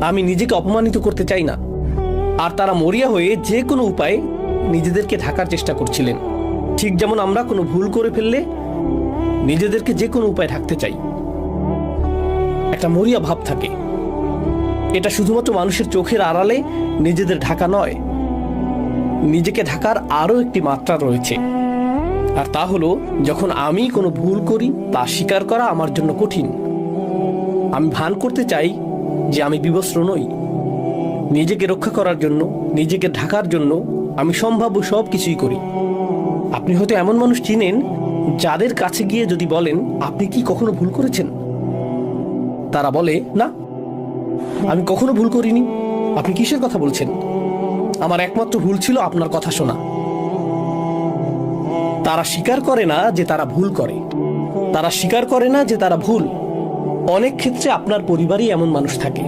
আমি নিজেকে অপমানিত করতে চাই না। আর তারা মরিয়া হয়ে যে কোনো উপায়ে নিজেদেরকে ঢাকার চেষ্টা করছিলেন, ঠিক যেমন আমরা কোনো ভুল করে ফেললে নিজেদেরকে যে কোনো উপায়ে ঢাকতে চাই। একটা মরিয়া ভাব থাকে। এটা শুধুমাত্র মানুষের চোখের আড়ালে নিজেদের ঢাকা নয়, নিজেকে ঢাকার আরও একটি মাত্রা রয়েছে। আর তা হলো, যখন আমি কোনো ভুল করি তা স্বীকার করা আমার জন্য কঠিন। আমি ভান করতে চাই যে আমি বিবস্ত্র নই। নিজেকে রক্ষা করার জন্য, নিজেকে ঢাকার জন্য আমি সম্ভাব্য সব কিছুই করি। আপনি হয়তো এমন মানুষ চিনেন যাদের কাছে গিয়ে যদি বলেন, আপনি কি কখনো ভুল করেছেন, তারা বলে, না, আমি কখনো ভুল করিনি। আপনি কিসের কথা বলছেন? আমার একমাত্র ভুল ছিল আপনার কথা শোনা। তারা স্বীকার করে না যে তারা ভুল করে, তারা স্বীকার করে না যে তারা ভুল। অনেক ক্ষেত্রে আপনার পরিবারেই এমন মানুষ থাকে